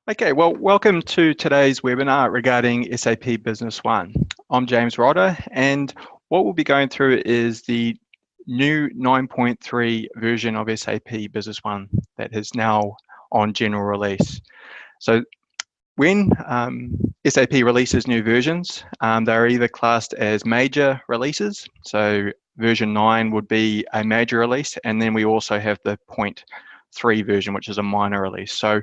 Okay, well, welcome to today's webinar regarding SAP Business One. I'm James Rodder, and what we'll be going through is the new 9.3 version of SAP Business One that is now on general release. So when SAP releases new versions, they're either classed as major releases. So version 9 would be a major release, and then we also have the 0.3 version, which is a minor release. So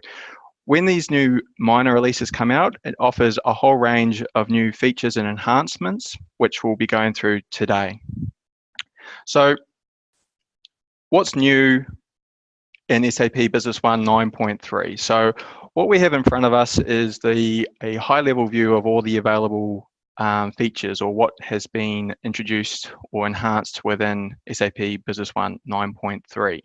when these new minor releases come out, it offers a whole range of new features and enhancements, which we'll be going through today. So what's new in SAP Business One 9.3? So what we have in front of us is a high-level view of all the available features, or what has been introduced or enhanced within SAP Business One 9.3.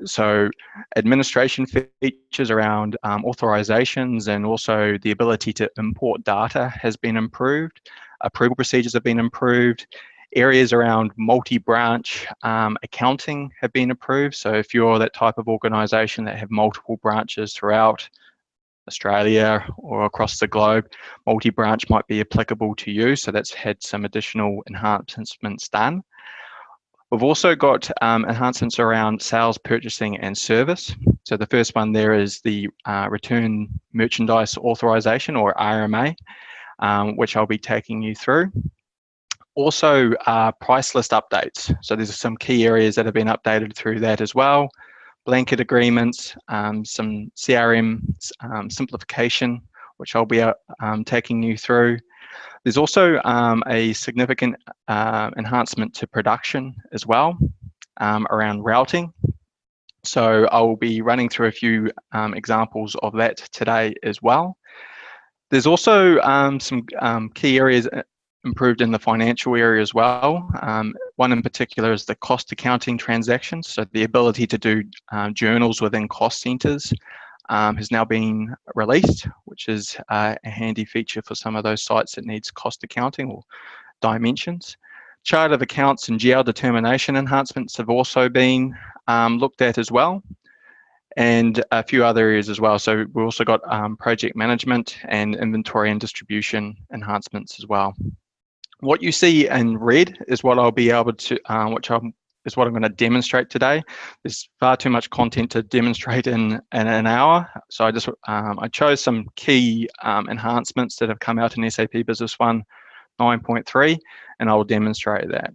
So administration features around authorizations, and also the ability to import data has been improved. Approval procedures have been improved. Areas around multi-branch accounting have been improved. So if you're that type of organization that have multiple branches throughout Australia or across the globe, multi-branch might be applicable to you. So that's had some additional enhancements done. We've also got enhancements around sales, purchasing, and service. So the first one there is the return merchandise authorization, or RMA, which I'll be taking you through. Also, price list updates. So there's some key areas that have been updated through that as well. Blanket agreements, some CRM simplification, which I'll be taking you through. There's also a significant enhancement to production as well, around routing. So I will be running through a few examples of that today as well. There's also some key areas improved in the financial area as well. One in particular is the cost accounting transactions. So the ability to do journals within cost centers has now been released, which is a handy feature for some of those sites that needs cost accounting or dimensions. Chart of accounts and GL determination enhancements have also been looked at as well, and a few other areas as well. So we've also got project management and inventory and distribution enhancements as well. What you see in red is what I'll be able to, is what I'm going to demonstrate today. There's far too much content to demonstrate in an hour, so I chose some key enhancements that have come out in SAP Business One 9.3, and I will demonstrate that.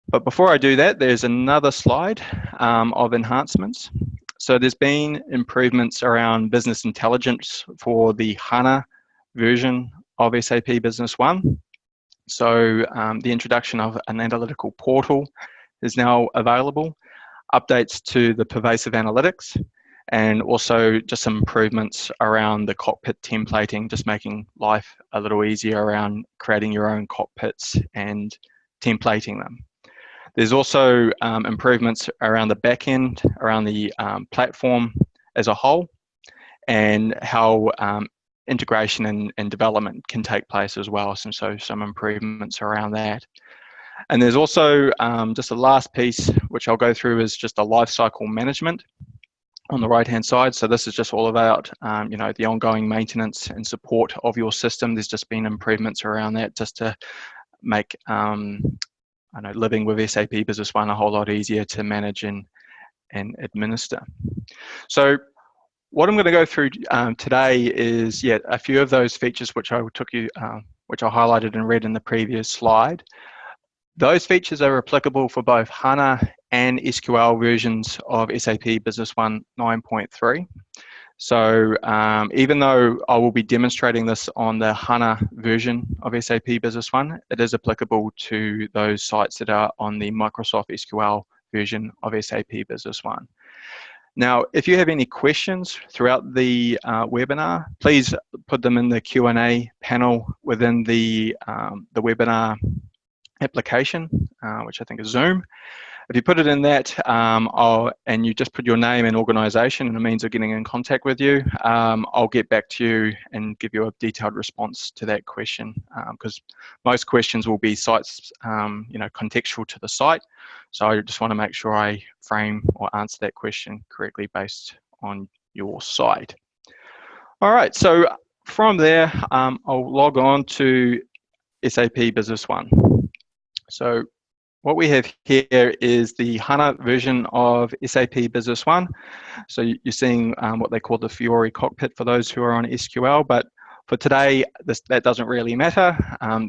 But before I do that, there's another slide of enhancements. So there's been improvements around business intelligence for the HANA version of SAP Business One. So the introduction of an analytical portal is now available, updates to the pervasive analytics, and also just some improvements around the cockpit templating, just making life a little easier around creating your own cockpits and templating them. There's also improvements around the back end, around the platform as a whole, and how integration and development can take place as well. So some improvements around that. And there's also just the last piece, which I'll go through, is just a lifecycle management on the right-hand side. So this is just all about the ongoing maintenance and support of your system. There's just been improvements around that just to make living with SAP Business One a whole lot easier to manage and administer. So what I'm going to go through today is a few of those features which I highlighted and read in the previous slide. Those features are applicable for both HANA and SQL versions of SAP Business One 9.3. So even though I will be demonstrating this on the HANA version of SAP Business One, it is applicable to those sites that are on the Microsoft SQL version of SAP Business One. Now, if you have any questions throughout the webinar, please put them in the Q&A panel within the webinar application, which I think is Zoom. If you put it in that and you just put your name and organization and the means of getting in contact with you, I'll get back to you and give you a detailed response to that question, because most questions will be sites, contextual to the site. So I just want to make sure I frame or answer that question correctly based on your site. All right, so from there, I'll log on to SAP Business One. So what we have here is the HANA version of SAP Business One. So you're seeing what they call the Fiori cockpit for those who are on SQL, but for today, that doesn't really matter.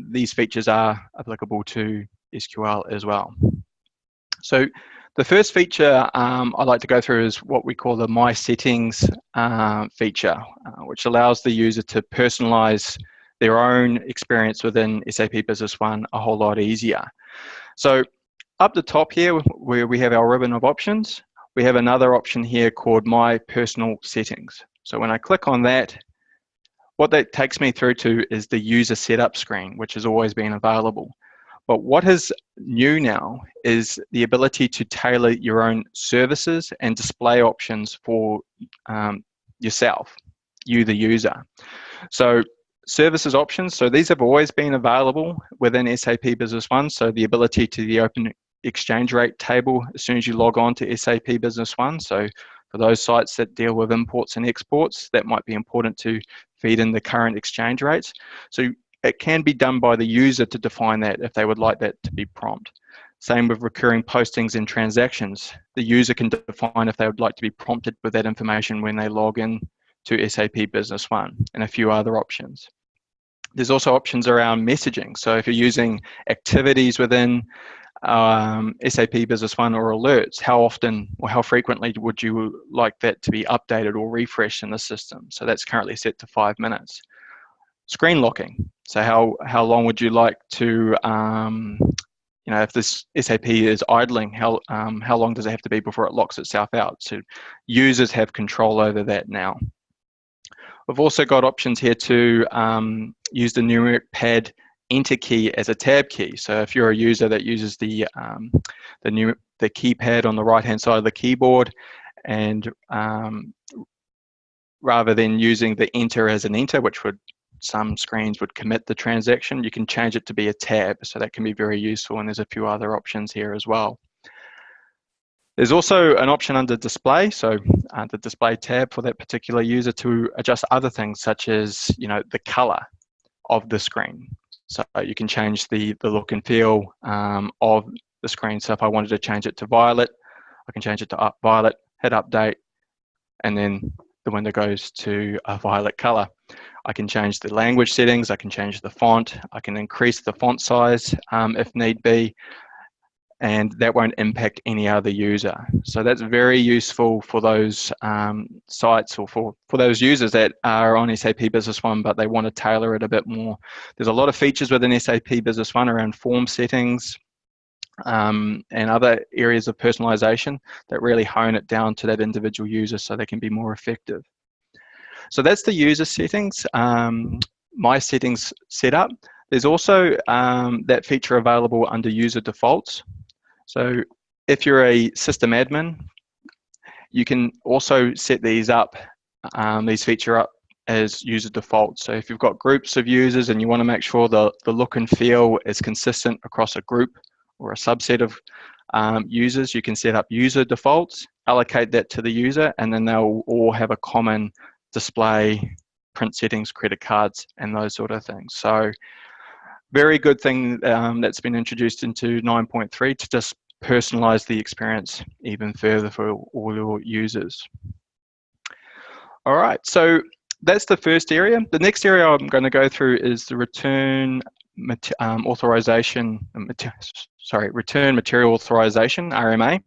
These features are applicable to SQL as well. So the first feature I'd like to go through is what we call the My Settings feature, which allows the user to personalize their own experience within SAP Business One a whole lot easier. So up the top here, where we have our ribbon of options, we have another option here called My Personal Settings. So when I click on that, what that takes me through to is the user setup screen, which has always been available. But what is new now is the ability to tailor your own services and display options for yourself, you the user. So services options, so these have always been available within SAP Business One. So the ability to the open exchange rate table as soon as you log on to SAP Business One. So for those sites that deal with imports and exports, that might be important to feed in the current exchange rates. So it can be done by the user to define that if they would like that to be prompt. Same with recurring postings and transactions. The user can define if they would like to be prompted with that information when they log in to SAP Business One, and a few other options. There's also options around messaging. So if you're using activities within SAP Business One or alerts, how often or how frequently would you like that to be updated or refreshed in the system? So that's currently set to 5 minutes. Screen locking. So how long would you like to, if this SAP is idling, how long does it have to be before it locks itself out? So users have control over that now. We've also got options here to use the numeric pad enter key as a tab key. So if you're a user that uses the keypad on the right-hand side of the keyboard, and rather than using the enter as an enter, which some screens would commit the transaction, you can change it to be a tab. So that can be very useful, and there's a few other options here as well. There's also an option under display, so the display tab for that particular user to adjust other things such as the color of the screen. So you can change the look and feel of the screen. So if I wanted to change it to violet, I can change it to violet, hit update, and then the window goes to a violet color. I can change the language settings, I can change the font, I can increase the font size if need be, and that won't impact any other user. So that's very useful for those sites, or for those users that are on SAP Business One, but they want to tailor it a bit more. There's a lot of features within SAP Business One around form settings and other areas of personalization that really hone it down to that individual user so they can be more effective. So that's the user settings, My Settings setup. There's also that feature available under user defaults. So if you're a system admin, you can also set these feature up as user defaults. So if you've got groups of users and you want to make sure the look and feel is consistent across a group or a subset of users, you can set up user defaults, allocate that to the user, and then they'll all have a common display, print settings, credit cards, and those sort of things. So very good thing that's been introduced into 9.3 to just personalize the experience even further for all your users. All right, so that's the first area. The next area I'm going to go through is the return return material authorization, RMA,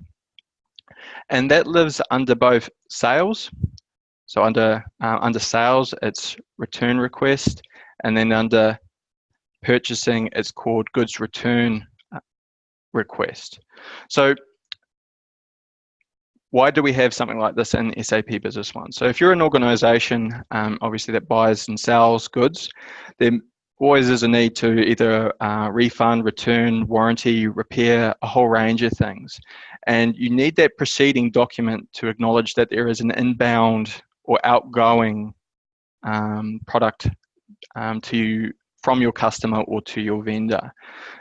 and that lives under both sales. So under sales, it's return request, and then under purchasing, it's called goods return request. So why do we have something like this in SAP Business One? So if you're an organization, obviously that buys and sells goods, there always is a need to either refund, return, warranty, repair, a whole range of things. And you need that preceding document to acknowledge that there is an inbound or outgoing product to you from your customer or to your vendor.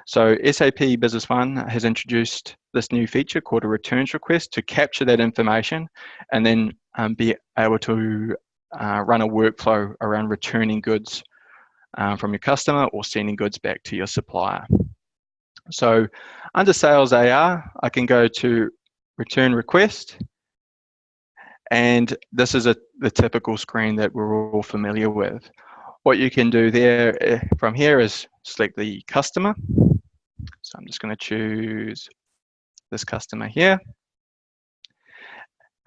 So SAP Business One has introduced this new feature called a returns request to capture that information and then be able to run a workflow around returning goods from your customer or sending goods back to your supplier. So under Sales AR, I can go to Return Request, and this is the typical screen that we're all familiar with. What you can do there from here is select the customer. So I'm just going to choose this customer here.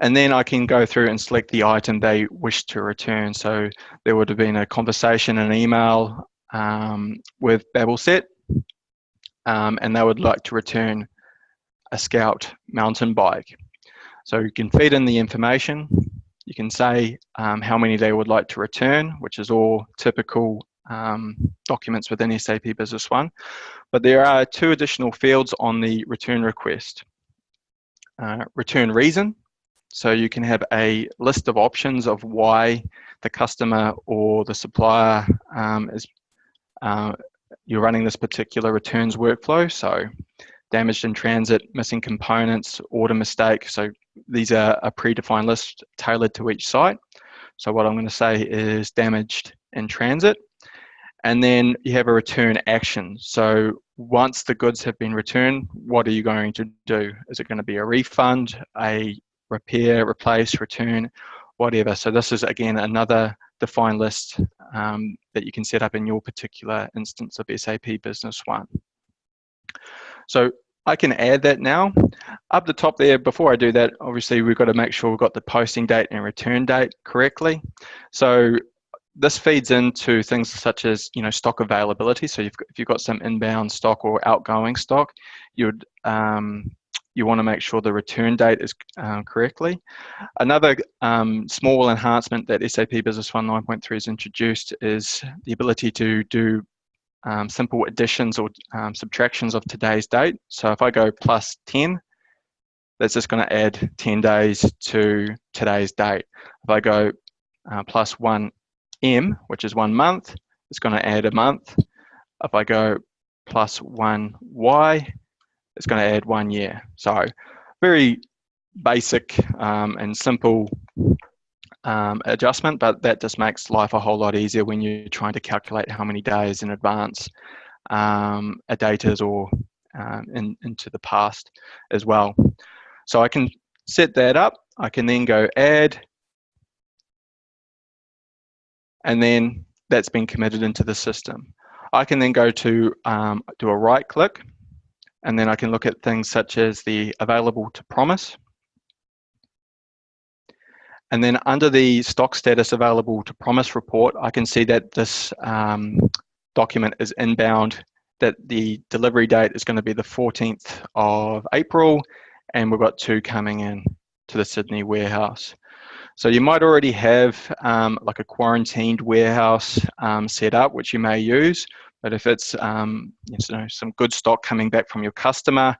And then I can go through and select the item they wish to return. So there would have been a conversation, an email with Babelset, and they would like to return a Scout mountain bike. So you can feed in the information. You can say how many they would like to return, which is all typical documents within SAP Business One. But there are two additional fields on the return request. Return reason. So you can have a list of options of why the customer or the supplier you're running this particular returns workflow. So damaged in transit, missing components, order mistake. So these are a predefined list tailored to each site. So what I'm going to say is damaged in transit. And then you have a return action. So once the goods have been returned, what are you going to do? Is it going to be a refund, a repair, replace, return, whatever? So this is, again, another defined list that you can set up in your particular instance of SAP Business One. So I can add that now. Up the top there, before I do that, obviously we've got to make sure we've got the posting date and return date correctly. So this feeds into things such as, stock availability. So if you've got some inbound stock or outgoing stock, you want to make sure the return date is correctly. Another small enhancement that SAP Business One 9.3 has introduced is the ability to do simple additions or subtractions of today's date. So if I go plus 10, that's just going to add 10 days to today's date. If I go plus 1M, which is 1 month, it's going to add a month. If I go plus 1Y, it's going to add 1 year. So very basic and simple adjustment, but that just makes life a whole lot easier when you're trying to calculate how many days in advance a date is, or into the past as well. So I can set that up. I can then go add, and then that's been committed into the system. I can then go to do a right click, and then I can look at things such as the available to promise. And then under the stock status available to promise report, I can see that this document is inbound, that the delivery date is going to be the 14th of April, and we've got 2 coming in to the Sydney warehouse. So you might already have like a quarantined warehouse set up, which you may use, but if it's some good stock coming back from your customer,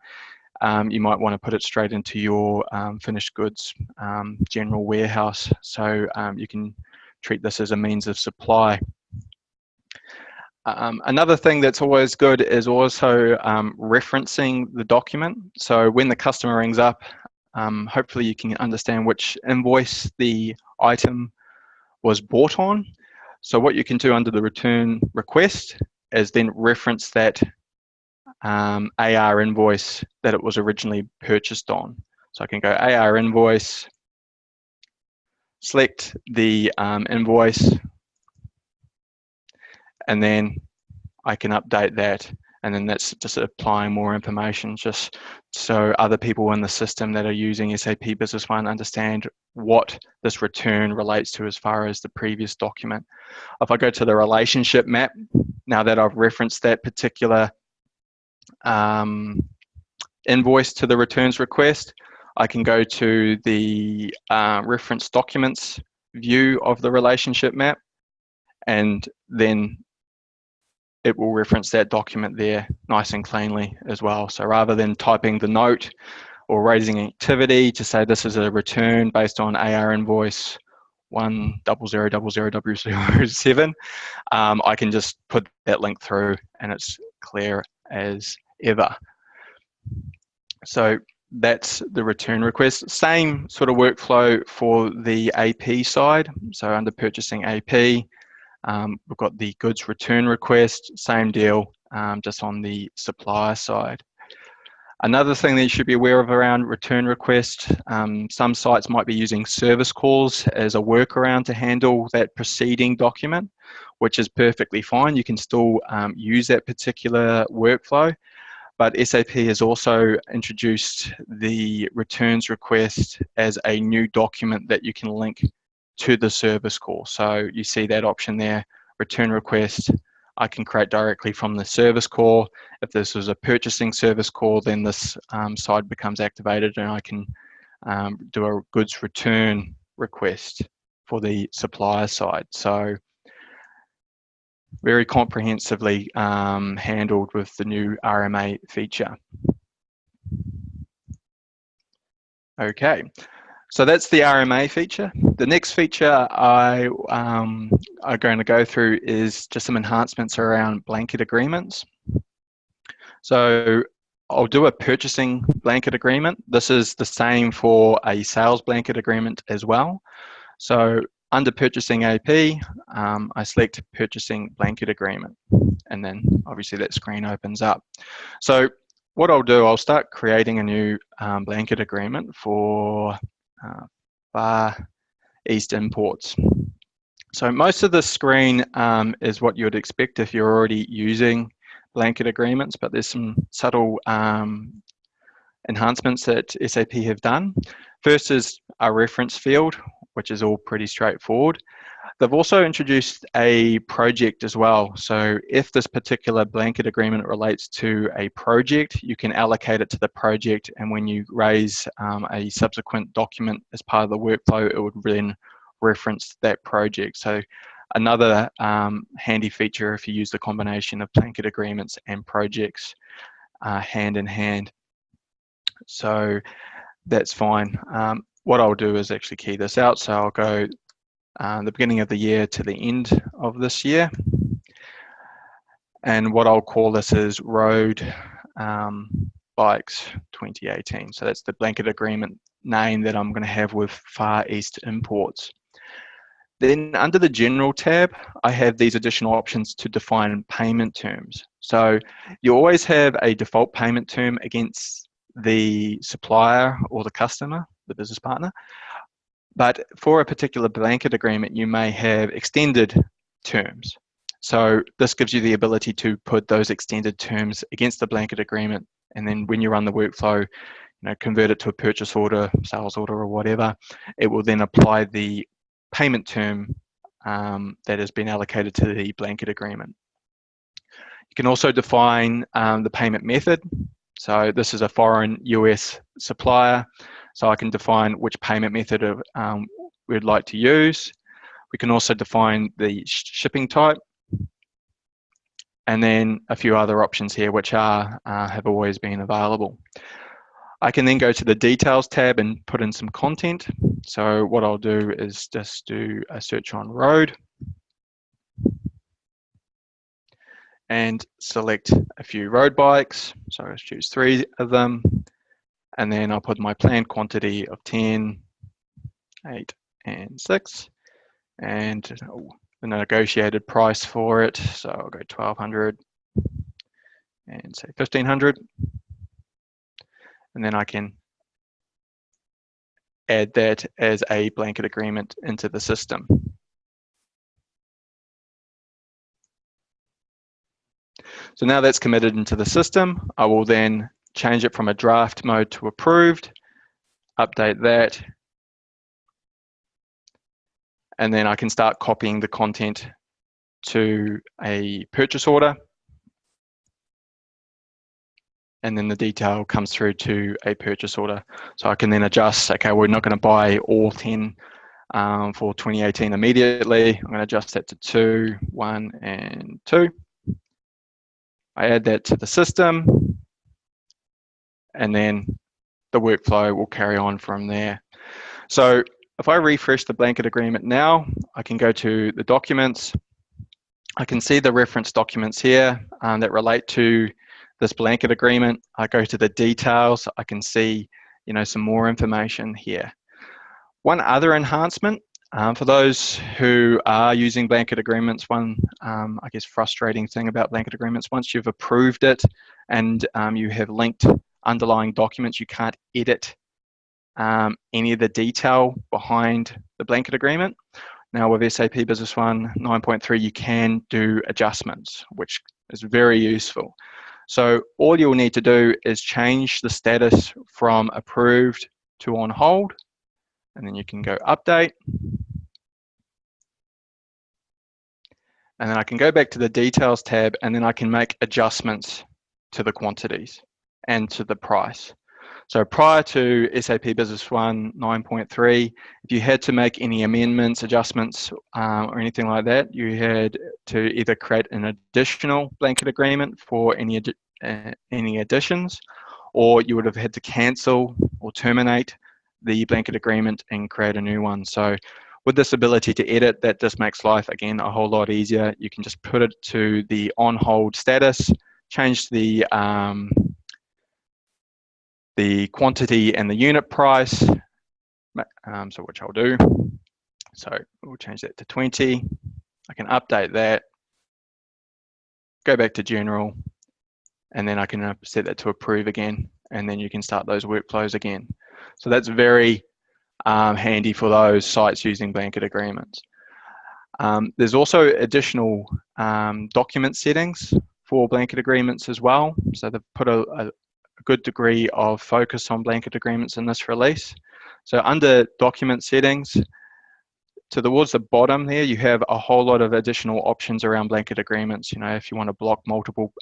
you might want to put it straight into your finished goods general warehouse, so you can treat this as a means of supply. Another thing that's always good is also referencing the document. So when the customer rings up, hopefully you can understand which invoice the item was bought on. So what you can do under the return request is then reference that AR invoice that it was originally purchased on. So I can go AR invoice, select the invoice, and then I can update that, and then that's just applying more information just so other people in the system that are using SAP Business One understand what this return relates to as far as the previous document. If I go to the relationship map, now that I've referenced that particular invoice to the returns request, I can go to the reference documents view of the relationship map, and then it will reference that document there nice and cleanly as well. So rather than typing the note or raising activity to say this is a return based on AR invoice 1000007, I can just put that link through and it's clear as ever. So that's the return request. Same sort of workflow for the AP side. So under purchasing AP, we've got the goods return request, same deal, just on the supplier side. Another thing that you should be aware of around return request, some sites might be using service calls as a workaround to handle that preceding document, which is perfectly fine. You can still use that particular workflow, but SAP has also introduced the returns request as a new document that you can link to the service call. So you see that option there, return request. I can create directly from the service call. If this was a purchasing service call, then this side becomes activated and I can do a goods return request for the supplier side. So very comprehensively handled with the new RMA feature. Okay, so that's the RMA feature. The next feature I'm going to go through is just some enhancements around blanket agreements. So I'll do a purchasing blanket agreement. This is the same for a sales blanket agreement as well. So under purchasing AP, I select purchasing blanket agreement, and then obviously that screen opens up. So what I'll do, I'll start creating a new blanket agreement for Far East imports. So most of the screen is what you would expect if you're already using blanket agreements, but there's some subtle enhancements that SAP have done. First is a reference field, which is all pretty straightforward. They've also introduced a project as well. So if this particular blanket agreement relates to a project, you can allocate it to the project, and when you raise a subsequent document as part of the workflow, it would then reference that project. So another handy feature if you use the combination of blanket agreements and projects hand in hand. So that's fine. What I'll do is actually key this out. So I'll go the beginning of the year to the end of this year. And what I'll call this is Road Bikes 2018. So that's the blanket agreement name that I'm going to have with Far East Imports. Then under the General tab, I have these additional options to define payment terms. So you always have a default payment term against the supplier or the customer, the business partner. But for a particular blanket agreement, you may have extended terms. So this gives you the ability to put those extended terms against the blanket agreement, and then when you run the workflow, convert it to a purchase order, sales order, or whatever, it will then apply the payment term that has been allocated to the blanket agreement. You can also define the payment method. So this is a foreign US supplier, so I can define which payment method we'd like to use. We can also define the shipping type, and then a few other options here which have always been available. I can then go to the Details tab and put in some content. So what I'll do is just do a search on road and select a few road bikes. So I'll choose 3 of them, and then I'll put my planned quantity of 10, 8, and 6, and the negotiated price for it. So I'll go 1,200 and say 1,500. And then I can add that as a blanket agreement into the system. So now that's committed into the system, I will then change it from a draft mode to approved, update that, and then I can start copying the content to a purchase order. And then the detail comes through to a purchase order. So I can then adjust, okay, we're not going to buy all 10 for 2018 immediately. I'm going to adjust that to 2, 1, and 2. I add that to the system, and then the workflow will carry on from there. So if I refresh the blanket agreement now, I can go to the documents. I can see the reference documents here that relate to this blanket agreement, I go to the details, I can see, some more information here. One other enhancement, for those who are using blanket agreements, one, I guess, frustrating thing about blanket agreements, once you've approved it and you have linked underlying documents, you can't edit any of the detail behind the blanket agreement. Now with SAP Business One 9.3, you can do adjustments, which is very useful. So all you'll need to do is change the status from approved to on hold, and then you can go update. And then I can go back to the details tab, and then I can make adjustments to the quantities and to the price. So prior to SAP Business One 9.3, if you had to make any amendments, adjustments, or anything like that, you had to either create an additional blanket agreement for any additions, or you would have had to cancel or terminate the blanket agreement and create a new one. So with this ability to edit, that just makes life, again, a whole lot easier. You can just put it to the on hold status, change the quantity and the unit price, so which I'll do. So we'll change that to 20. I can update that, go back to general, and then I can set that to approve again, and then you can start those workflows again. So that's very handy for those sites using blanket agreements. There's also additional document settings for blanket agreements as well. So they've put a good degree of focus on blanket agreements in this release. So under document settings, towards the bottom there, you have a whole lot of additional options around blanket agreements. If you want to block multiple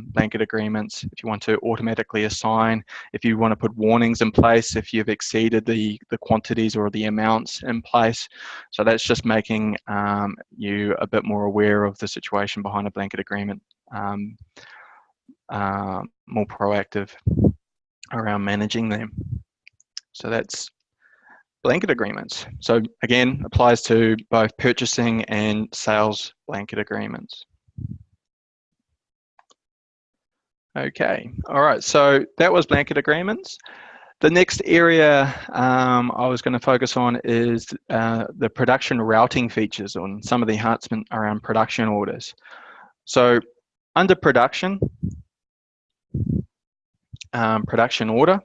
blanket agreements, if you want to automatically assign, if you want to put warnings in place, if you've exceeded the quantities or the amounts in place. So that's just making you a bit more aware of the situation behind a blanket agreement, more proactive around managing them. So that's blanket agreements. So again, applies to both purchasing and sales blanket agreements. Okay, all right, so that was blanket agreements. The next area I was going to focus on is the production routing features, on some of the enhancement around production orders. So under production order,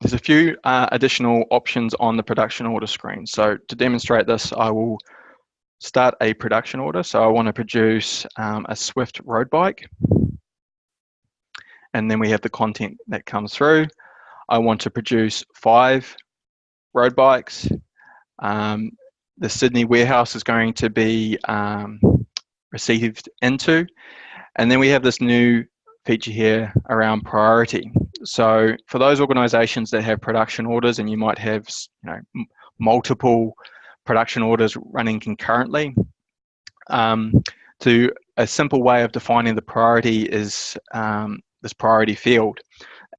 there's a few additional options on the production order screen. So to demonstrate this, I will start a production order. So I want to produce a Swift road bike. And then we have the content that comes through. I want to produce 5 road bikes. The Sydney warehouse is going to be received into. And then we have this new feature here around priority. So for those organizations that have production orders, and you might have multiple production orders running concurrently, to a simple way of defining the priority is this priority field,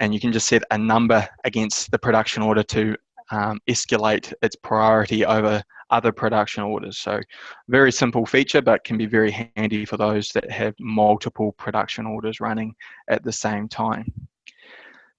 and you can just set a number against the production order to escalate its priority over other production orders. So very simple feature, but can be very handy for those that have multiple production orders running at the same time.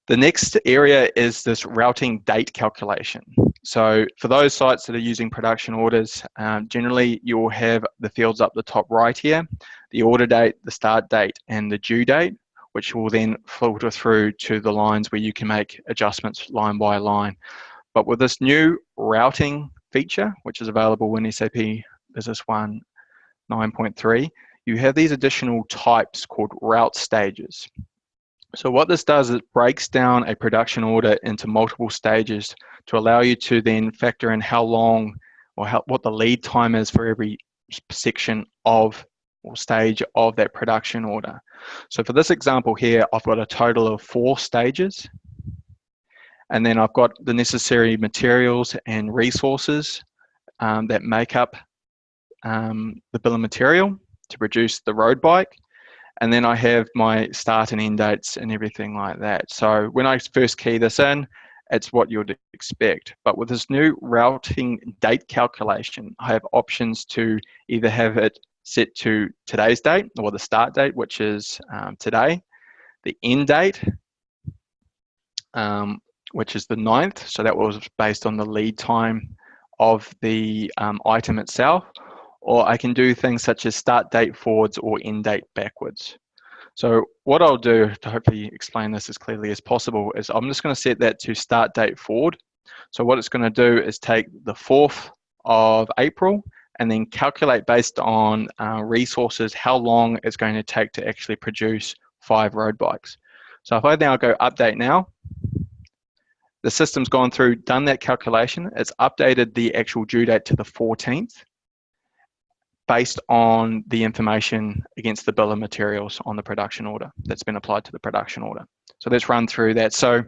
The next area is this routing date calculation. So for those sites that are using production orders, generally you'll have the fields up the top right here, the order date, the start date, and the due date, which will then filter through to the lines where you can make adjustments line by line. But with this new routing feature, which is available in SAP Business One 9.3, you have these additional types called route stages. So what this does is it breaks down a production order into multiple stages to allow you to then factor in how long or what the lead time is for every section of or stage of that production order. So for this example here, I've got a total of 4 stages. And then I've got the necessary materials and resources that make up the bill of material to produce the road bike. And then I have my start and end dates and everything like that. So when I first key this in, it's what you'd expect. But with this new routing date calculation, I have options to either have it set to today's date, or the start date, which is today, the end date, which is the 9th. So that was based on the lead time of the item itself. Or I can do things such as start date forwards or end date backwards. So what I'll do to hopefully explain this as clearly as possible is I'm just going to set that to start date forward. So what it's going to do is take the 4th of April and then calculate based on resources how long it's going to take to actually produce 5 road bikes. So if I now go update now, the system's gone through, done that calculation. It's updated the actual due date to the 14th based on the information against the bill of materials on the production order that's been applied to the production order. So let's run through that. So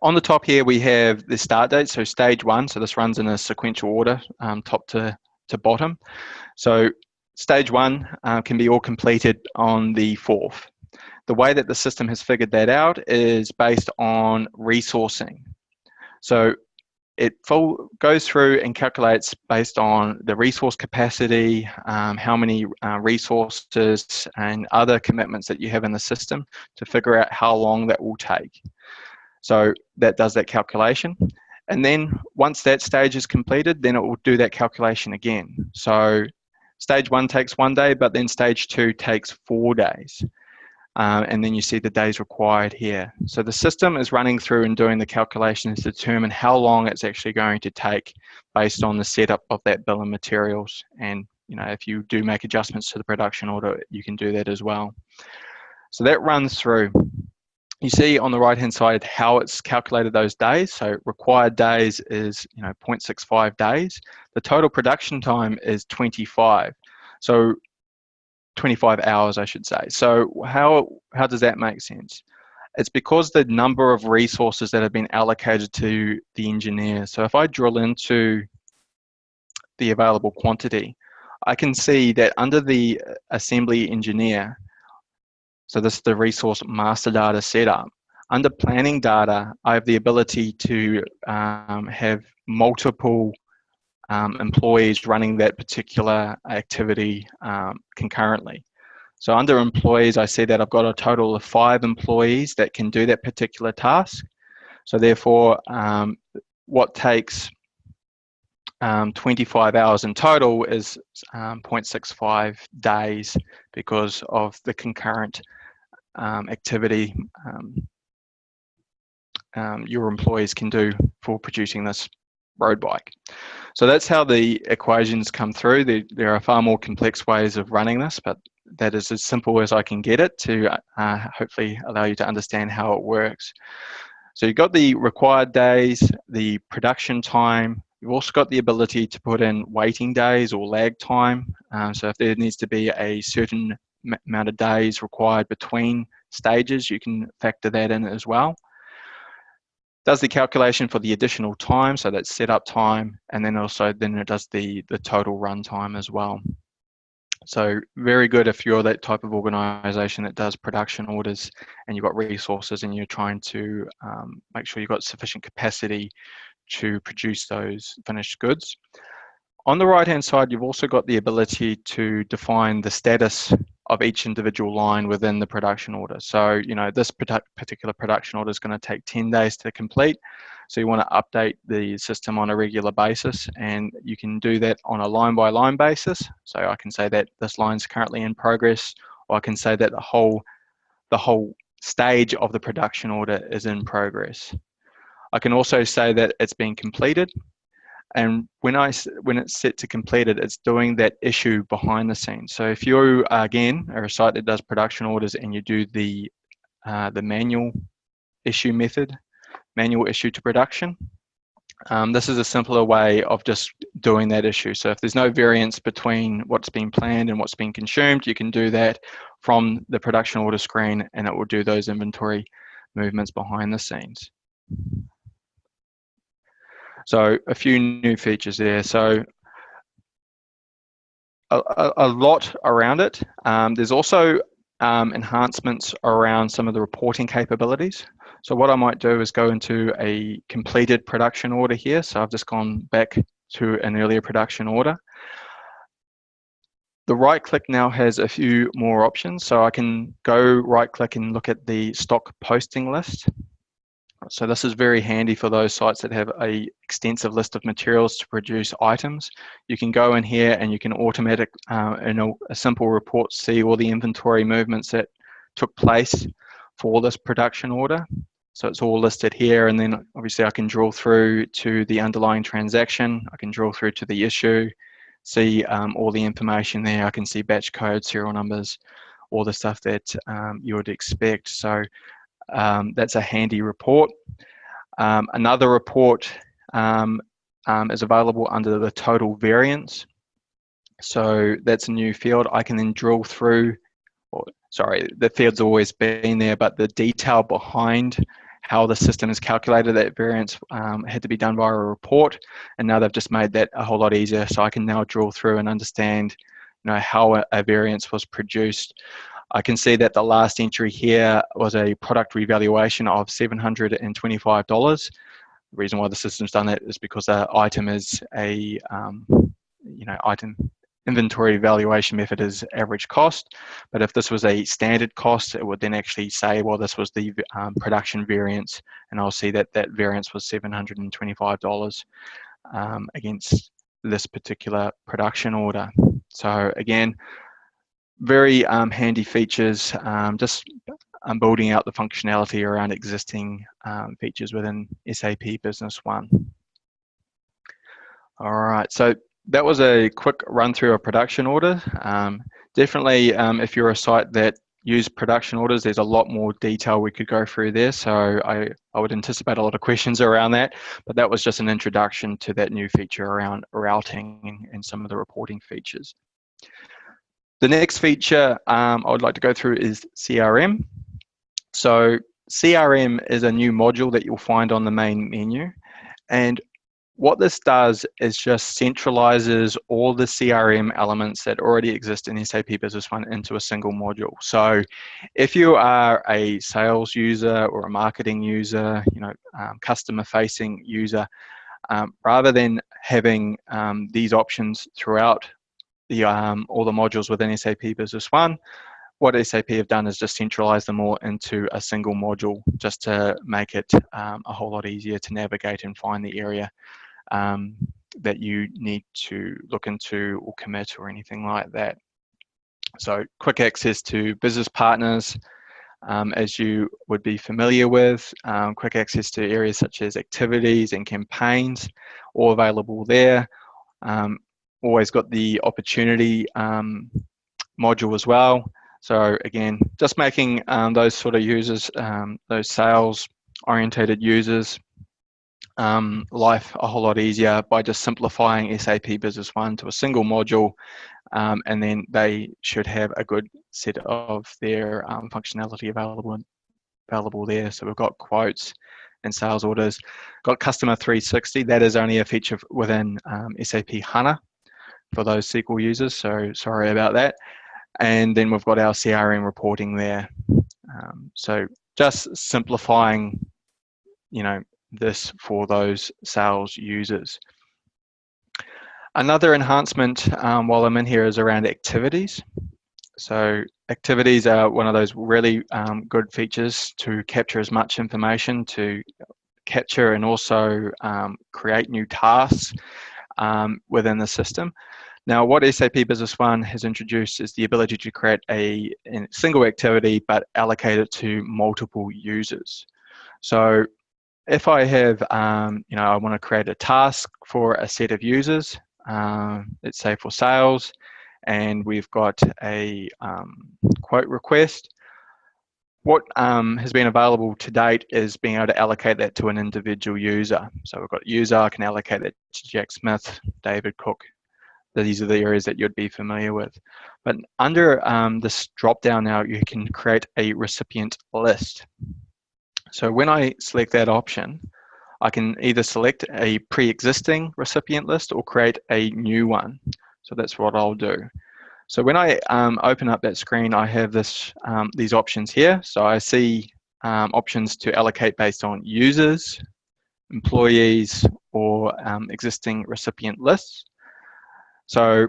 on the top here, we have the start date, so stage 1. So this runs in a sequential order, top to bottom. So stage 1 can be all completed on the 4th. The way that the system has figured that out is based on resourcing. So it goes through and calculates based on the resource capacity, how many resources and other commitments that you have in the system to figure out how long that will take. So that does that calculation. And then once that stage is completed, then it will do that calculation again. So stage 1 takes 1 day, but then stage 2 takes 4 days. And then you see the days required here. So the system is running through and doing the calculations to determine how long it's actually going to take based on the setup of that bill of materials. And if you do make adjustments to the production order, you can do that as well. So that runs through. You see on the right hand side how it's calculated those days. So required days is 0.65 days. The total production time is 25. So 25 hours, I should say. So how does that make sense? It's because the number of resources that have been allocated to the engineer. So if I drill into the available quantity, I can see that under the assembly engineer, so this is the resource master data setup, under planning data, I have the ability to have multiple employees running that particular activity concurrently. So under employees, I see that I've got a total of 5 employees that can do that particular task. So therefore, what takes 25 hours in total is 0.65 days because of the concurrent activity your employees can do for producing this road bike. So that's how the equations come through. There are far more complex ways of running this, but that is as simple as I can get it to hopefully allow you to understand how it works. So you've got the required days, the production time. You've also got the ability to put in waiting days or lag time. So if there needs to be a certain amount of days required between stages, you can factor that in as well. Does the calculation for the additional time, so that's setup time, and then it does the total run time as well. So very good if you're that type of organization that does production orders and you've got resources and you're trying to make sure you've got sufficient capacity to produce those finished goods. On the right-hand side, you've also got the ability to define the status of each individual line within the production order. So, this particular production order is going to take 10 days to complete. So you want to update the system on a regular basis, and you can do that on a line-by-line basis. So I can say that this line is currently in progress, or I can say that the whole stage of the production order is in progress. I can also say that it's been completed. And when it's set to completed, it's doing that issue behind the scenes. So if you, again, are a site that does production orders and you do the manual issue method, manual issue to production, this is a simpler way of just doing that issue. So if there's no variance between what's been planned and what's been consumed, you can do that from the production order screen and it will do those inventory movements behind the scenes. So a few new features there. So a lot around it. There's also enhancements around some of the reporting capabilities. So what I might do is go into a completed production order here. So I've just gone back to an earlier production order. The right click now has a few more options. So I can go right click and look at the stock posting list. So this is very handy for those sites that have a extensive list of materials to produce items. You can go in here and you can automatic, in a simple report, see all the inventory movements that took place for this production order. So it's all listed here, and then obviously I can drill through to the underlying transaction. I can drill through to the issue, see all the information there. I can see batch codes, serial numbers, all the stuff that you would expect. So that's a handy report. Another report is available under the total variance. So that's a new field. I can then drill through, sorry, the field's always been there, but the detail behind how the system has calculated that variance had to be done via a report, and now they've just made that a whole lot easier. So I can now drill through and understand, how a variance was produced. I can see that the last entry here was a product revaluation of $725. The reason why the system's done that is because the item is a, item inventory valuation method is average cost. But if this was a standard cost, it would then actually say, well, this was the production variance, and I'll see that that variance was $725 against this particular production order. So again, very handy features, just building out the functionality around existing features within SAP Business One. All right, so that was a quick run through a production order. Definitely, if you're a site that use production orders, there's a lot more detail we could go through there. So I would anticipate a lot of questions around that, but that was just an introduction to that new feature around routing and some of the reporting features. The next feature I would like to go through is CRM. So CRM is a new module that you'll find on the main menu. And what this does is just centralizes all the CRM elements that already exist in SAP Business One into a single module. So if you are a sales user or a marketing user, customer facing user, rather than having these options throughout all the modules within SAP Business One, what SAP have done is just centralize them all into a single module, just to make it a whole lot easier to navigate and find the area that you need to look into or commit or anything like that. So quick access to business partners, as you would be familiar with, quick access to areas such as activities and campaigns, all available there. Always got the opportunity module as well. So again, just making those sort of users, those sales orientated users, life a whole lot easier by just simplifying SAP Business One to a single module, and then they should have a good set of their functionality available there. So we've got quotes and sales orders, got Customer 360. That is only a feature within SAP HANA for those SQL users, so sorry about that. And then we've got our CRM reporting there. So just simplifying, this for those sales users. Another enhancement while I'm in here is around activities. So activities are one of those really good features to capture as much information, to capture and also create new tasks within the system. Now, what SAP Business One has introduced is the ability to create a single activity, but allocate it to multiple users. So if I have, I want to create a task for a set of users, let's say for sales, and we've got a quote request. What has been available to date is being able to allocate that to an individual user. So we've got user, I can allocate that to Jack Smith, David Cook. These are the areas that you'd be familiar with. But under this drop-down now, you can create a recipient list. So when I select that option, I can either select a pre-existing recipient list or create a new one. So that's what I'll do. So when I open up that screen, I have these options here. So I see options to allocate based on users, employees, or existing recipient lists. So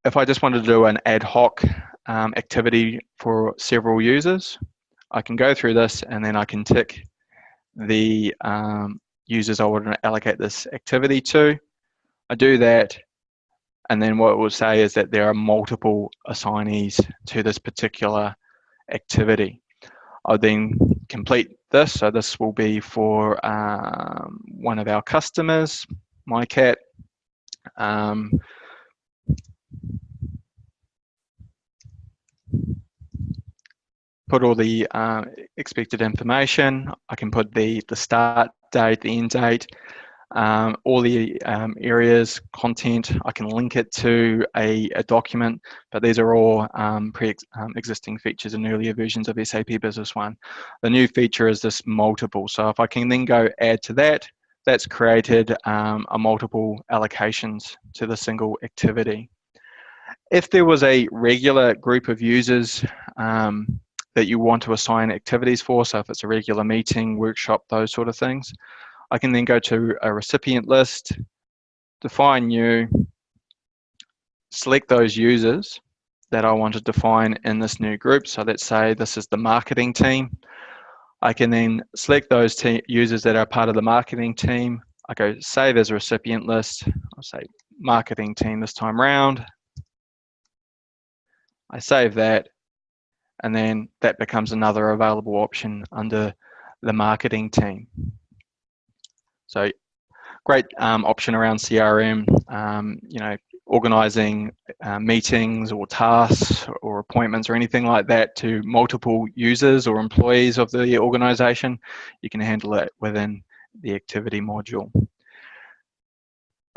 if I just wanted to do an ad hoc activity for several users, I can go through this and then I can tick the users I want to allocate this activity to. I do that, and then what it will say is that there are multiple assignees to this particular activity. I'll then complete this. So this will be for one of our customers, MyCat. Put all the expected information. I can put the start date, the end date, all the areas, content. I can link it to a document, but these are all pre-existing features in earlier versions of SAP Business One. The new feature is this multiple. So if I can then go add to that, that's created a multiple allocations to the single activity. If there was a regular group of users that you want to assign activities for, so if it's a regular meeting, workshop, those sort of things, I can then go to a recipient list, define new, select those users that I want to define in this new group. So let's say this is the marketing team. I can then select those users that are part of the marketing team. I go save as a recipient list. I'll say marketing team this time round. I save that, and then that becomes another available option under the marketing team. So great option around CRM, organizing meetings or tasks or appointments or anything like that to multiple users or employees of the organization. You can handle it within the activity module.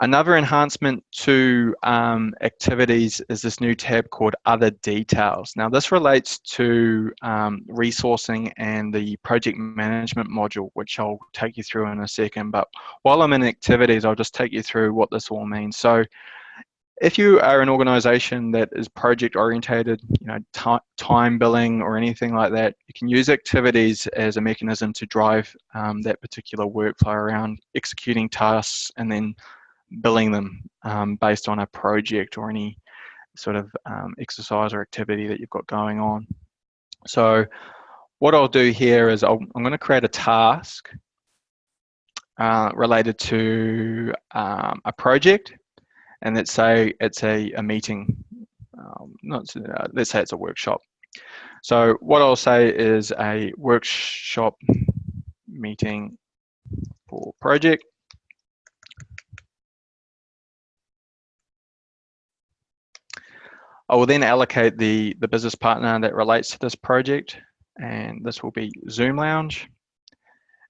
Another enhancement to activities is this new tab called Other Details. Now this relates to resourcing and the project management module, which I'll take you through in a second. But while I'm in activities, I'll just take you through what this all means. So if you are an organization that is project orientated, time billing or anything like that, you can use activities as a mechanism to drive that particular workflow around executing tasks and then billing them based on a project or any sort of exercise or activity that you've got going on. So what I'll do here is I'm going to create a task related to a project, and let's say it's a meeting, let's say it's a workshop. So what I'll say is a workshop meeting for project. I will then allocate the business partner that relates to this project, and this will be Zoom Lounge.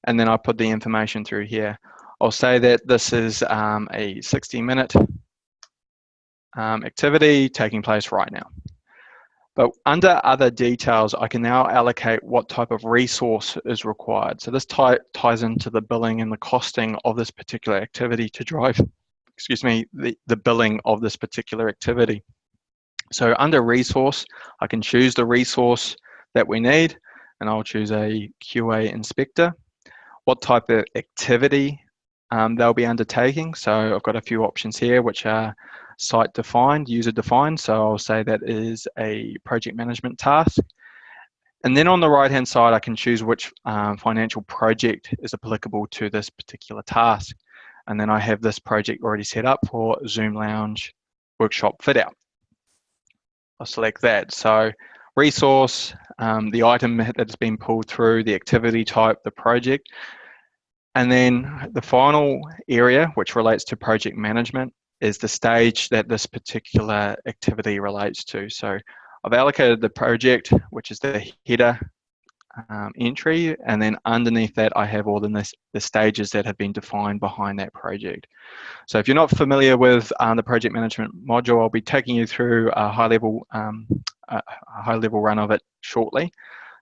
And then I'll put the information through here. I'll say that this is a 60-minute activity taking place right now. But under Other Details, I can now allocate what type of resource is required. So this ties into the billing and the costing of this particular activity to drive, the billing of this particular activity. So under resource, I can choose the resource that we need, and I'll choose a QA inspector. What type of activity they'll be undertaking. So I've got a few options here, which are site defined, user defined. So I'll say that is a project management task. And then on the right hand side, I can choose which financial project is applicable to this particular task. And then I have this project already set up for Zoom Lounge workshop fit out. I'll select that. So resource, the item that's been pulled through, the activity type, the project. And then the final area, which relates to project management, is the stage that this particular activity relates to. So I've allocated the project, which is the header entry, and then underneath that I have all the stages that have been defined behind that project. So if you're not familiar with the project management module, I'll be taking you through a high-level run of it shortly.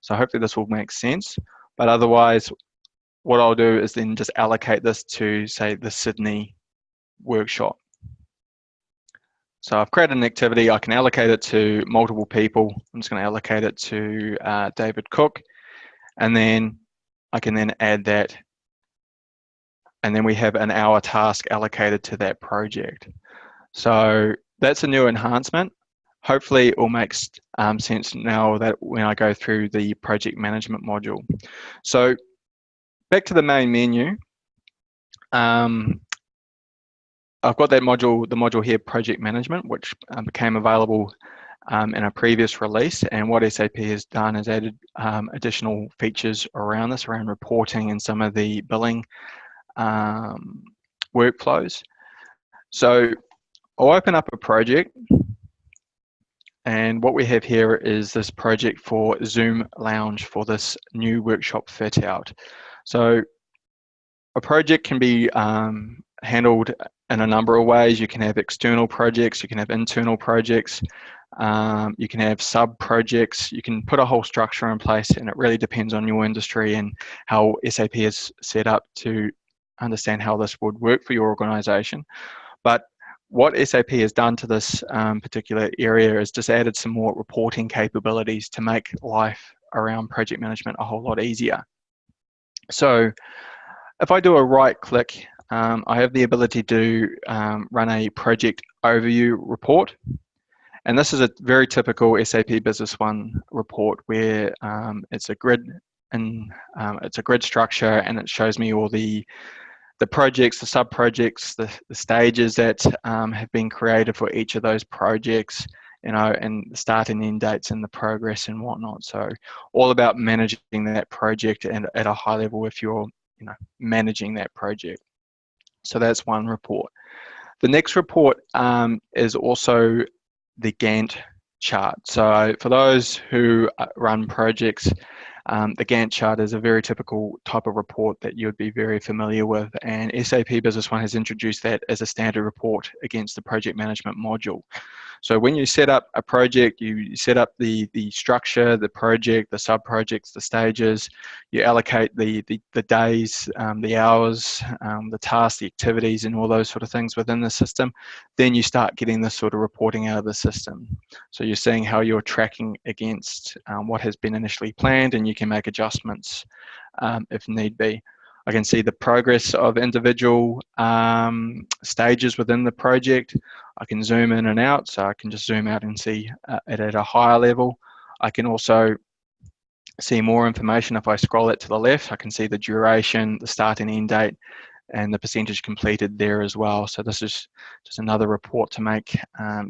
So hopefully this will make sense. But otherwise, what I'll do is then just allocate this to, say, the Sydney workshop. So I've created an activity. I can allocate it to multiple people. I'm just going to allocate it to David Cook, and then I can then add that, and then we have an hour task allocated to that project. So that's a new enhancement. Hopefully it will make sense now that when I go through the project management module. So back to the main menu. I've got that module, the module here, project management, which became available in a previous release. And what SAP has done is added additional features around this, around reporting and some of the billing workflows. So I'll open up a project. And what we have here is this project for Zoom Lounge for this new workshop fit out. So a project can be handled in a number of ways. You can have external projects, you can have internal projects, you can have sub-projects, you can put a whole structure in place, and it really depends on your industry and how SAP is set up to understand how this would work for your organization. But what SAP has done to this particular area is just added some more reporting capabilities to make life around project management a whole lot easier. So if I do a right click, I have the ability to run a project overview report. And this is a very typical SAP Business One report where it's a grid and it's a grid structure, and it shows me all the projects, the sub-projects, the stages that have been created for each of those projects, you know, and the start and end dates and the progress and whatnot. So all about managing that project and at a high level if you're, you know, managing that project. So that's one report. The next report is also the Gantt chart. So for those who run projects, the Gantt chart is a very typical type of report that you would be very familiar with, and SAP Business One has introduced that as a standard report against the project management module. So when you set up a project, you set up the structure, the project, the sub-projects, the stages, you allocate the days, the hours, the tasks, the activities, and all those sort of things within the system. Then you start getting this sort of reporting out of the system. So you're seeing how you're tracking against what has been initially planned, and you can make adjustments if need be. I can see the progress of individual stages within the project. I can zoom in and out, so I can just zoom out and see it at a higher level. I can also see more information if I scroll it to the left. I can see the duration, the start and end date, and the percentage completed there as well. So this is just another report to make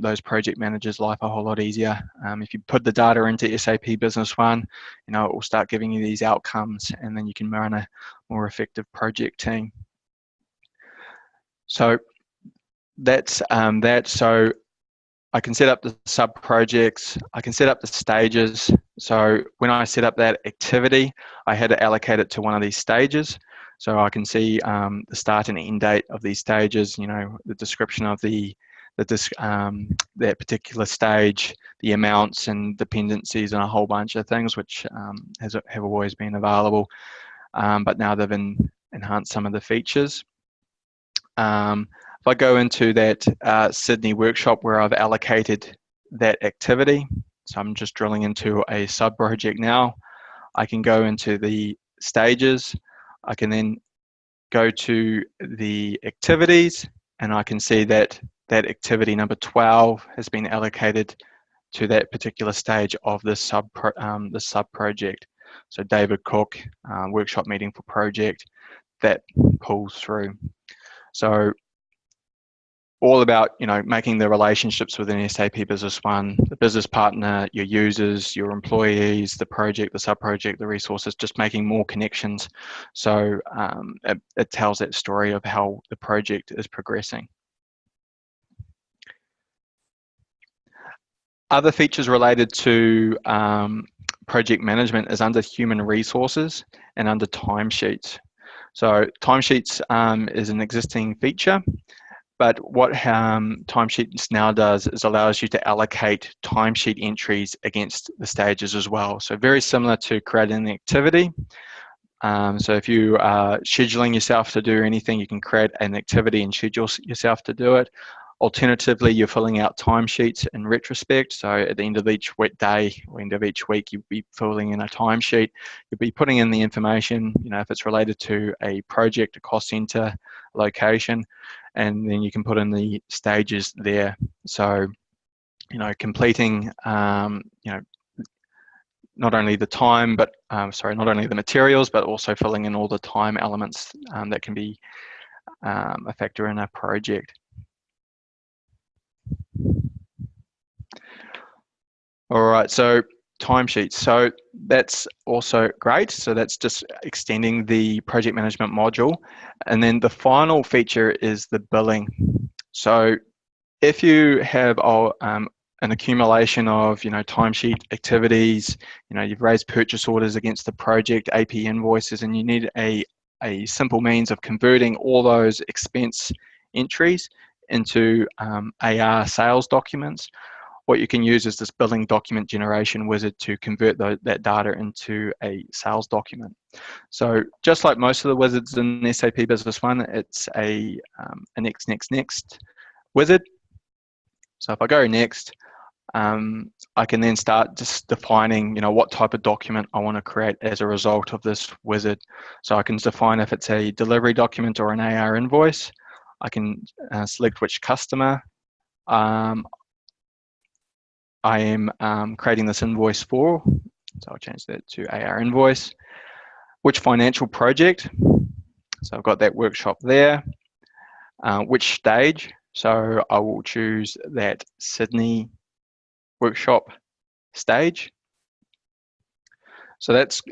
those project managers' life a whole lot easier. If you put the data into SAP Business One, you know, it will start giving you these outcomes, and then you can run a more effective project team. So that's that. So I can set up the sub-projects, I can set up the stages. So when I set up that activity, I had to allocate it to one of these stages. So I can see the start and end date of these stages, you know, the description of that particular stage, the amounts and dependencies and a whole bunch of things which have always been available, but now they've enhanced some of the features. If I go into that Sydney workshop where I've allocated that activity, so I'm just drilling into a sub-project now, I can go into the stages, I can then go to the activities, and I can see that that activity number 12 has been allocated to that particular stage of the sub-project. So David Cook, workshop meeting for project, that pulls through. So all about, you know, making the relationships within SAP Business One, the business partner, your users, your employees, the project, the sub-project, the resources, just making more connections. So it tells that story of how the project is progressing. Other features related to project management is under human resources and under timesheets. So timesheets is an existing feature. But what timesheets now does is allows you to allocate timesheet entries against the stages as well. So very similar to creating an activity. So if you are scheduling yourself to do anything, you can create an activity and schedule yourself to do it. Alternatively, you're filling out timesheets in retrospect. So at the end of each day or end of each week, you'll be filling in a timesheet. You'll be putting in the information, you know, if it's related to a project, a cost center, location. and then you can put in the stages there. So, completing, not only the time, but not only the materials, but also filling in all the time elements that can be a factor in a project. All right, so timesheets. So that's also great. So that's just extending the project management module. And then the final feature is the billing. So if you have an accumulation of, timesheet activities, you've raised purchase orders against the project, AP invoices, and you need a simple means of converting all those expense entries into AR sales documents, what you can use is this billing document generation wizard to convert that data into a sales document. So just like most of the wizards in SAP Business One, it's a next wizard. So if I go next, I can then start just defining, what type of document I want to create as a result of this wizard. So I can define if it's a delivery document or an AR invoice. I can select which customer I am creating this invoice for. So I'll change that to AR invoice. Which financial project? So I've got that workshop there. Which stage? So I will choose that Sydney workshop stage. So that's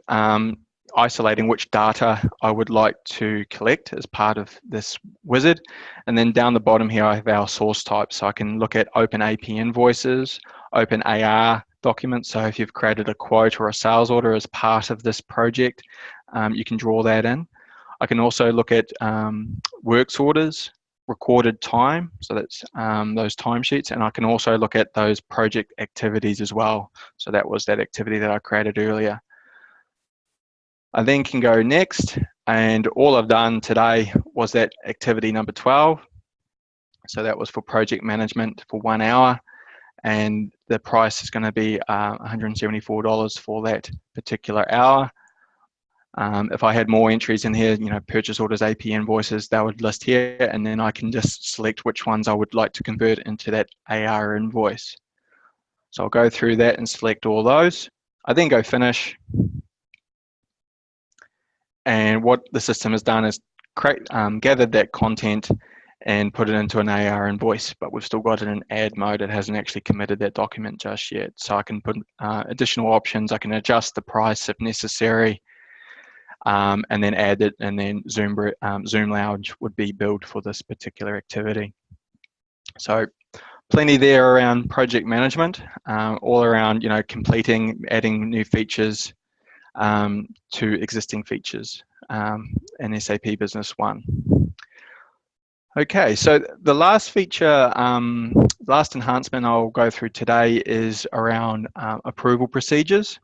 isolating which data I would like to collect as part of this wizard. And then down the bottom here, I have our source type. So I can look at open AP invoices, open AR documents. So if you've created a quote or a sales order as part of this project, you can draw that in. I can also look at works orders, recorded time. So that's those timesheets. And I can also look at those project activities as well. So that was that activity that I created earlier. I then can go next, and all I've done today was that activity number 12. So that was for project management for 1 hour, and the price is going to be $174 for that particular hour. If I had more entries in here, purchase orders, AP invoices, they would list here, and then I can just select which ones I would like to convert into that AR invoice. So I'll go through that and select all those. I then go finish. And what the system has done is gathered that content and put it into an AR invoice, but we've still got it in add mode. It hasn't actually committed that document just yet. So I can put additional options. I can adjust the price if necessary, and then add it, and then Zoom Lounge would be billed for this particular activity. So plenty there around project management, all around, completing, adding new features to existing features in SAP Business One. Okay, so the last feature, last enhancement I'll go through today is around approval procedures.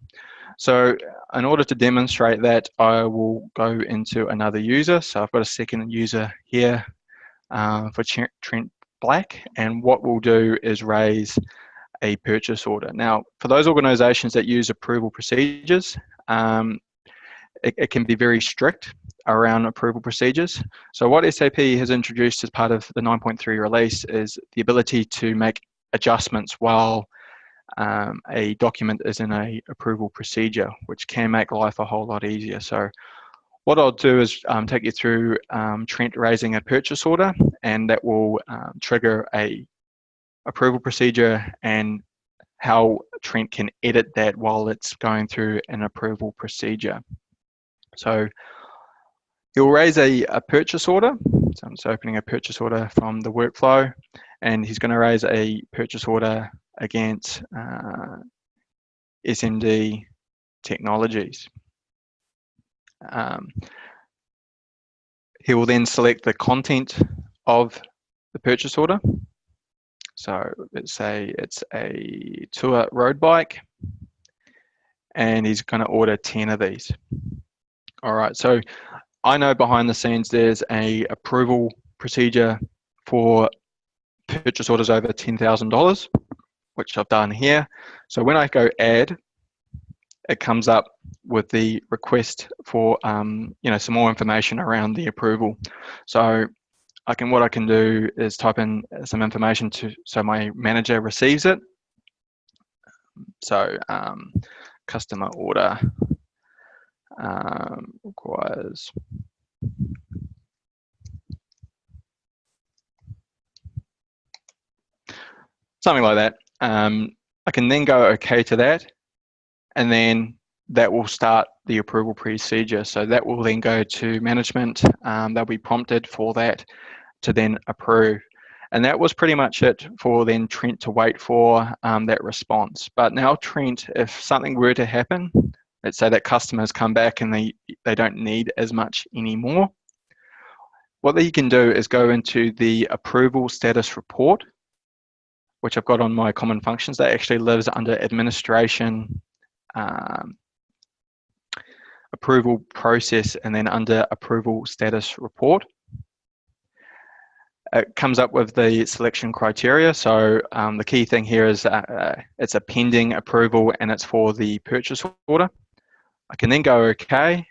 So in order to demonstrate that, I will go into another user. So I've got a second user here for Trent Black, and what we'll do is raise a purchase order. Now, for those organizations that use approval procedures, it can be very strict around approval procedures. So what SAP has introduced as part of the 9.3 release is the ability to make adjustments while a document is in a approval procedure, which can make life a whole lot easier. So what I'll do is take you through Trent raising a purchase order, and that will trigger a approval procedure and how Trent can edit that while it's going through an approval procedure. So he'll raise a purchase order. So I'm just opening a purchase order from the workflow, and he's going to raise a purchase order against SMD Technologies. He will then select the content of the purchase order. So let's say it's a tour road bike, and he's going to order 10 of these. All right, so I know behind the scenes there's a approval procedure for purchase orders over $10,000, which I've done here. So when I go add, it comes up with the request for some more information around the approval. So what I can do is type in some information so my manager receives it. So customer order requires something like that. I can then go OK to that, and then that will start the approval procedure. So that will then go to management. They'll be prompted for that to then approve. And that was pretty much it for then Trent to wait for that response. But now Trent, if something were to happen, let's say that customers come back and they don't need as much anymore, what they can do is go into the approval status report, which I've got on my common functions. That actually lives under administration, approval process, and then under approval status report. It comes up with the selection criteria. So the key thing here is it's a pending approval and it's for the purchase order. I can then go OK,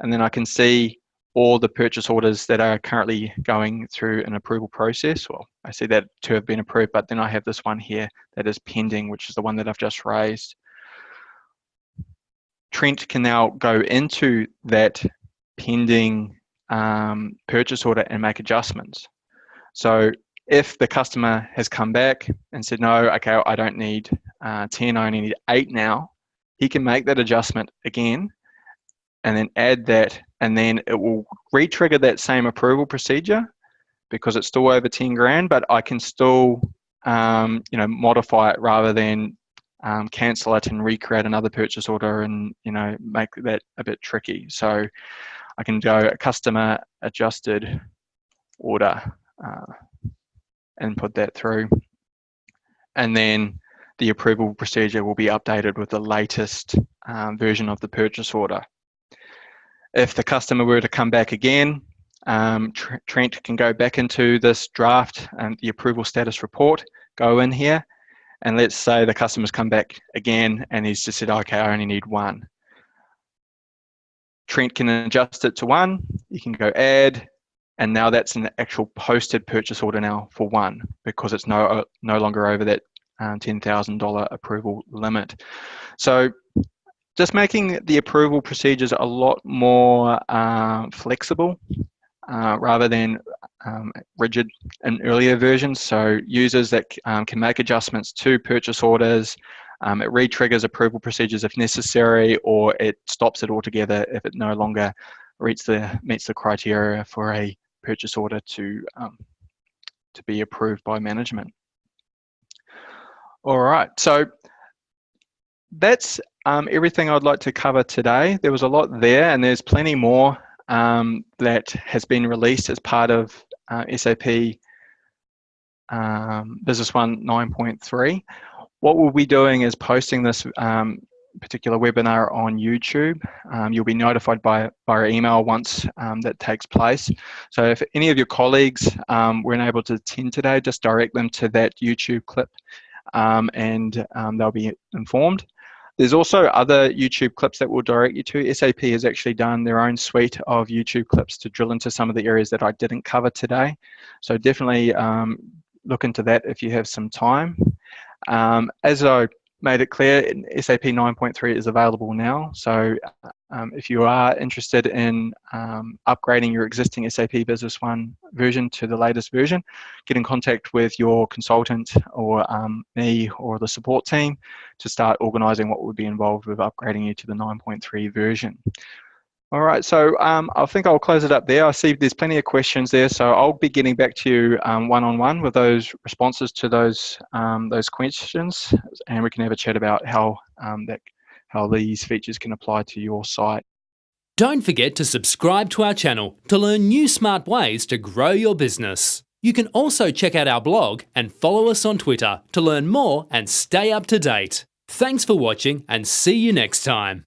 and then I can see all the purchase orders that are currently going through an approval process. Well, I see that 2 have been approved, but then I have this one here that is pending, which is the one that I've just raised. Trent can now go into that pending purchase order and make adjustments. So if the customer has come back and said, no, okay, I don't need 10, I only need 8 now, he can make that adjustment again and then add that, and then it will re-trigger that same approval procedure because it's still over 10 grand, but I can still modify it rather than cancel it and recreate another purchase order and make that a bit tricky. So I can go customer adjusted order and put that through, and then the approval procedure will be updated with the latest version of the purchase order. If the customer were to come back again, Trent can go back into this draft and the approval status report, go in here, and let's say the customer's come back again and he's just said, okay, I only need 1. Trent can adjust it to 1, you can go add, and now that's an actual posted purchase order now for 1 because it's no longer over that $10,000 approval limit. So just making the approval procedures a lot more flexible rather than rigid in earlier versions. So users that can make adjustments to purchase orders, it re-triggers approval procedures if necessary, or it stops it altogether if it no longer meets the criteria for a purchase order to be approved by management. All right, so that's everything I'd like to cover today. There was a lot there, and there's plenty more that has been released as part of SAP Business One 9.3. What we'll be doing is posting this particular webinar on YouTube. You'll be notified via email once that takes place. So if any of your colleagues weren't able to attend today, just direct them to that YouTube clip and they'll be informed. There's also other YouTube clips that will direct you to. SAP has actually done their own suite of YouTube clips to drill into some of the areas that I didn't cover today. So definitely look into that if you have some time. As I made it clear, SAP 9.3 is available now. So if you are interested in upgrading your existing SAP Business One version to the latest version, get in contact with your consultant or me or the support team to start organising what would be involved with upgrading you to the 9.3 version. All right, so I think I'll close it up there. I see there's plenty of questions there, so I'll be getting back to you one-on-one with those responses to those questions, and we can have a chat about how these features can apply to your site. Don't forget to subscribe to our channel to learn new smart ways to grow your business. You can also check out our blog and follow us on Twitter to learn more and stay up to date. Thanks for watching, and see you next time.